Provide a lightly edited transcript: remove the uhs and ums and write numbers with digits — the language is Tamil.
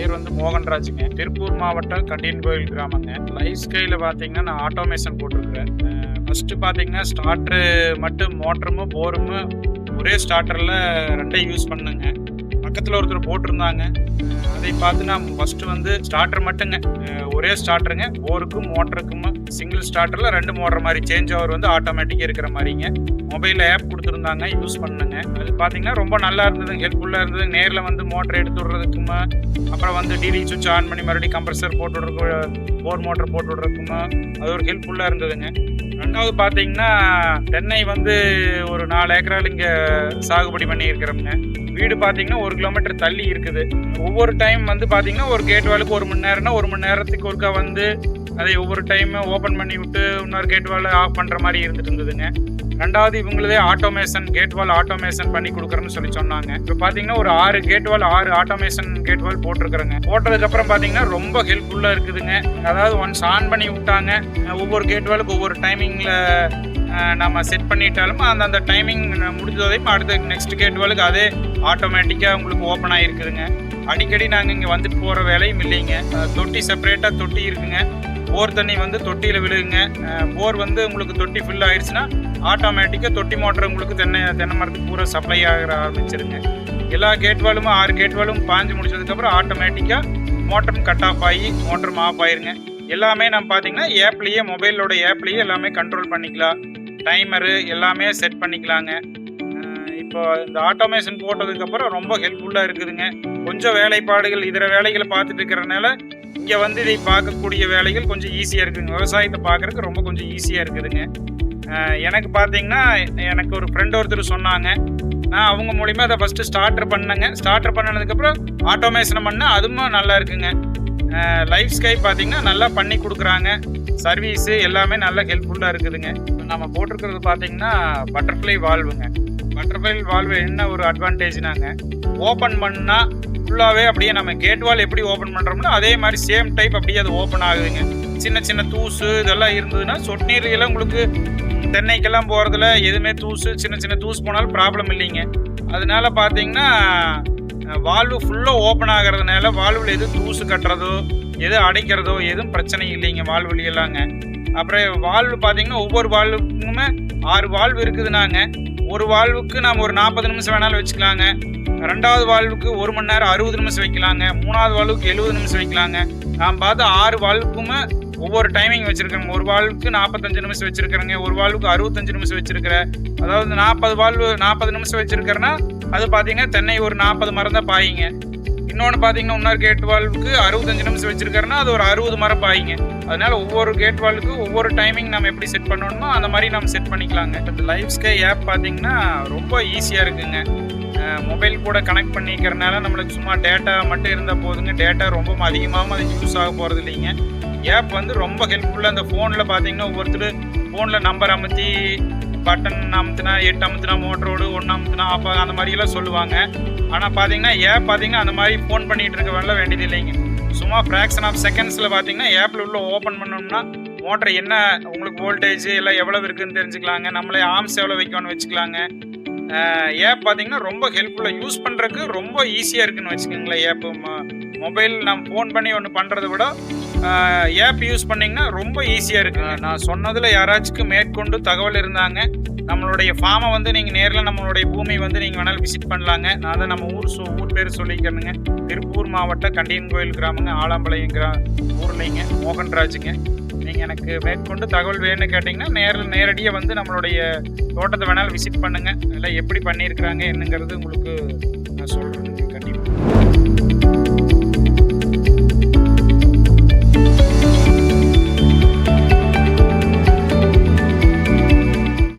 பேர் வந்து மோகன்ராஜுங்க. திருப்பூர் மாவட்டம் கண்டியன்கோயில் கிராமங்க. லைஃப் ஸ்கைல பார்த்தீங்கன்னா நான் ஆட்டோமேஷன் போட்டிருக்கிறேன். ஃபஸ்ட்டு பார்த்தீங்கன்னா ஸ்டார்ட்ரு மட்டும் மோட்டரும் போரும் ஒரே ஸ்டார்டரில் ரெண்டையும் யூஸ் பண்ணுங்க. பக்கத்தில் ஒருத்தர் போட்டிருந்தாங்க. அதை பார்த்து நான் ஃபஸ்ட்டு வந்து ஸ்டார்டர் மட்டுங்க, ஒரே ஸ்டார்டருங்க, போருக்கும் மோட்டருக்கும் சிங்கிள் ஸ்டார்டரில் 2 மோட்டர் மாதிரி சேஞ்ச் ஓவர் வந்து ஆட்டோமேட்டிக்காக இருக்கிற மாதிரிங்க. மொபைலில் ஆப் கொடுத்துருந்தாங்க, யூஸ் பண்ணுங்க. அது பார்த்தீங்கன்னா ரொம்ப நல்லா இருந்தது, ஹெல்ப்ஃபுல்லாக இருந்தது. நேரில் வந்து மோட்டர் எடுத்து விட்றதுக்குமா, அப்புறம் வந்து டிடி சுவிட்ச் ஆன் பண்ணி மறுபடியும் கம்ப்ரஸர் போட்டு விட்றதுக்கு, போர் மோட்டர் போட்டு விட்றதுக்குமா அது ஒரு ஹெல்ப்ஃபுல்லாக இருந்ததுங்க. ரெண்டாவது பார்த்தீங்கன்னா தென்னை வந்து ஒரு 4 ஏக்கரால் இங்கே சாகுபடி பண்ணி இருக்கிறோம்ங்க. வீடு பார்த்தீங்கன்னா 1 கிலோமீட்டர் தள்ளி இருக்குது. ஒவ்வொரு டைம் வந்து பார்த்தீங்கன்னா ஒரு கேட் வாலுக்கு 1 மணி நேரம்னா 1 மணி நேரத்துக்கு ஒருக்கா வந்து அதை ஒவ்வொரு டைம் ஓப்பன் பண்ணி விட்டு இன்னொரு கேட் வால் ஆஃப் பண்ணுற மாதிரி இருந்துட்டு இருந்ததுங்க. ரெண்டாவது இவங்களதே ஆட்டோமேஷன் கேட் வால் ஆட்டோமேஷன் பண்ணி கொடுக்குறேன்னு சொல்லி சொன்னாங்க. இப்போ பார்த்தீங்கன்னா ஒரு 6 கேட் வால் 6 ஆட்டோமேஷன் கேட் வால் போட்டிருக்கிறேங்க. போட்டதுக்கப்புறம் பார்த்தீங்கன்னா ரொம்ப ஹெல்ப்ஃபுல்லாக இருக்குதுங்க. அதாவது ஒன்ஸ் ஆன் பண்ணி விட்டாங்க, ஒவ்வொரு கேட் வாலுக்கு ஒவ்வொரு டைமிங்கில் நம்ம செட் பண்ணிட்டாலும் அந்த டைமிங் முடிஞ்சதையும் அடுத்த நெக்ஸ்ட் கேட் வாலுக்கு அதே ஆட்டோமேட்டிக்காக உங்களுக்கு ஓப்பன் ஆகிருக்குதுங்க. அடிக்கடி நாங்கள் இங்கே வந்துட்டு போகிற வேலையும் இல்லைங்க. தொட்டி செப்பரேட்டாக தொட்டி இருக்குங்க. போர் தண்ணி வந்து தொட்டியில் விழுகுங்க. போர் வந்து உங்களுக்கு தொட்டி ஃபில் ஆயிடுச்சுன்னா ஆட்டோமேட்டிக்காக தொட்டி மோட்டர் உங்களுக்கு தென்னை மரத்துக்கு பூரா சப்ளை ஆகிற ஆரம்பிச்சிருங்க. எல்லா கேட் வாலும் 6 கேட் வாலும் பாஞ்சு முடிச்சதுக்கப்புறம் ஆட்டோமேட்டிக்காக மோட்டரும் கட் ஆஃப் ஆகி மோட்டரும் ஆஃப் ஆயிருங்க. எல்லாமே நம்ம பார்த்தீங்கன்னா ஆப்லேயே, மொபைலோட ஆப்லேயே எல்லாமே கண்ட்ரோல் பண்ணிக்கலாம். டைமரு எல்லாமே செட் பண்ணிக்கலாங்க. இப்போ இந்த ஆட்டோமேஷன் போட்டதுக்கப்புறம் ரொம்ப ஹெல்ப்ஃபுல்லாக இருக்குதுங்க. கொஞ்சம் வேலைப்பாடுகள் இதர வேலைகளை பார்த்துட்டு இருக்கிறனால இங்கே வந்து இதை பார்க்கக்கூடிய வேலைகள் கொஞ்சம் ஈஸியாக இருக்குதுங்க. விவசாயத்தை பார்க்குறதுக்கு ரொம்ப கொஞ்சம் ஈஸியாக இருக்குதுங்க. எனக்கு பார்த்தீங்கன்னா எனக்கு ஒரு ஃப்ரெண்ட் ஒருத்தர் சொன்னாங்க. நான் அவங்க மூலிமா அதை ஃபஸ்ட்டு ஸ்டார்டர் பண்ணேங்க. ஸ்டார்டர் பண்ணதுக்கப்புறம் ஆட்டோமேஷனை பண்ணால் அதுவும் நல்லா இருக்குங்க. லைஃப் ஸ்கை பார்த்தீங்கன்னா நல்லா பண்ணி கொடுக்குறாங்க. சர்வீஸு எல்லாமே நல்லா ஹெல்ப்ஃபுல்லாக இருக்குதுங்க. நம்ம போட்டிருக்கிறது பார்த்தீங்கன்னா பட்டர்ஃப்ளை வால்வுங்க. பட்டர்ஃப்ளை வால்வு என்ன ஒரு அட்வான்டேஜ்னாங்க, ஓப்பன் பண்ணால் ஃபுல்லாகவே அப்படியே நம்ம கேட் வால் எப்படி ஓப்பன் பண்ணுறோம்னா அதே மாதிரி சேம் டைப் அப்படியே அது ஓப்பன் ஆகுதுங்க. சின்ன சின்ன தூசு இதெல்லாம் இருந்ததுன்னா சொட்டு நீர் எல்லாம் உங்களுக்கு தென்னைக்கெல்லாம் போகிறதுல எதுவுமே தூசு சின்ன சின்ன தூசு போனாலும் ப்ராப்ளம் இல்லைங்க. அதனால பார்த்தீங்கன்னா வால்வு ஃபுல்லாக ஓப்பன் ஆகிறதுனால வால்வில் எதுவும் தூசு கட்டுறதோ எது அடைக்கிறதோ எதுவும் பிரச்சனை இல்லைங்க வால்வுலையெல்லாங்க. அப்புறம் வால்வு பார்த்தீங்கன்னா ஒவ்வொரு வால்வுக்குமே 6 வால்வு இருக்குதுனாங்க. ஒரு வால்வுக்கு நாம் ஒரு 40 நிமிஷம் வேணாலும் வச்சுக்கலாங்க. ரெண்டாவது வால்வுக்கு 1 மணி நேரம் 60 நிமிஷம் வைக்கலாங்க. மூணாவது வால்வுக்கு 70 நிமிஷம் வைக்கலாங்க. நான் பார்த்து 6 வால்வுக்குமே ஒவ்வொரு டைமிங் வச்சுருக்கேங்க. ஒரு வால்வுக்கு 45 நிமிஷம் வச்சுருக்கிறேங்க, ஒரு வால்வுக்கு 65 நிமிஷம் வச்சுருக்கிறேன். அதாவது 40 வால்வு 40 நிமிஷம் வச்சுருக்கிறேன்னா அது பார்த்தீங்கன்னா தென்னை ஒரு 40 மரம் தான் பாயிங்க. இன்னொன்று பார்த்தீங்கன்னா இன்னொரு கேட் வால்வுக்கு 65 நிமிஷம் வச்சுருக்கிறேன்னா அது ஒரு 60 மரம் பாயிங்க. அதனால ஒவ்வொரு கேட் வால்வுக்கு ஒவ்வொரு டைமிங் நம்ம எப்படி செட் பண்ணணுமோ அந்த மாதிரி நம்ம செட் பண்ணிக்கலாங்க. இந்த லைஃப் ஸ்கை ஆப் பார்த்தீங்கன்னா ரொம்ப ஈஸியாக இருக்குங்க. மொபைல் கூட கனெக்ட் பண்ணிக்கிறனால நம்மளுக்கு சும்மா டேட்டா மட்டும் இருந்தால் போதுங்க. டேட்டா ரொம்ப அதிகமாகவும் அது யூஸ் ஆக போகிறது இல்லைங்க. ஆப் வந்து ரொம்ப ஹெல்ப்ஃபுல்லாக. அந்த ஃபோனில் பார்த்தீங்கன்னா ஒவ்வொருத்தர் ஃபோனில் நம்பர் அமுத்தி பட்டன் அமுத்துனா 8 அமுத்துனா மோட்டரோடு 1 அமுத்துனா ஆஃப் அந்த மாதிரியெல்லாம் சொல்லுவாங்க. ஆனால் பார்த்தீங்கன்னா ஆப் பார்த்தீங்கன்னா அந்த மாதிரி ஃபோன் பண்ணிகிட்டு இருக்க வேலை வேண்டியது இல்லைங்க. சும்மா ஃப்ராக்ஷன் ஆஃப் செகண்ட்ஸில் பார்த்தீங்கன்னா ஆப்பில் உள்ள ஓப்பன் பண்ணோம்னா மோட்டர் என்ன உங்களுக்கு வோல்டேஜ் எல்லாம் எவ்வளோ இருக்குதுன்னு தெரிஞ்சுக்கலாங்க. நம்மளே ஆர்ம்ஸ் எவ்வளோ வைக்கணும்னு வச்சுக்கலாங்க. ஆப் பார்த்தீங்கன்னா ரொம்ப ஹெல்ப்ஃபுல்லாக, யூஸ் பண்ணுறதுக்கு ரொம்ப ஈஸியாக இருக்குதுன்னு வச்சுக்கோங்களேன். ஆப்பு மொபைல் நம்ம ஃபோன் பண்ணி ஒன்று பண்ணுறத விட ஆப் யூஸ் பண்ணிங்கன்னா ரொம்ப ஈஸியாக இருக்குங்க. நான் சொன்னதில் யாராச்சும் மேற்கொண்டு தகவல் இருந்தாங்க, நம்மளுடைய ஃபார்மை வந்து நீங்கள் நேரில் நம்மளுடைய பூமி வந்து நீங்கள் வேணாலும் விசிட் பண்ணலாங்க. நான் தான் நம்ம ஊர் பேர் சொல்லிக்கிறேனுங்க. திருப்பூர் மாவட்டம் கண்டியன்கோயில் கிராமங்க, ஆலாம்பாளையம் ஊர்லைங்க, மோகன்ராஜுங்க. நீங்கள் எனக்கு மேற்கொண்டு தகவல் வேணும்னு கேட்டிங்கன்னா நேரடியாக வந்து நம்மளுடைய தோட்டத்தை வேணாலும் விசிட் பண்ணுங்கள். எல்லாம் எப்படி பண்ணியிருக்கிறாங்க என்னங்கிறது உங்களுக்கு நான் சொல்கிறேன்.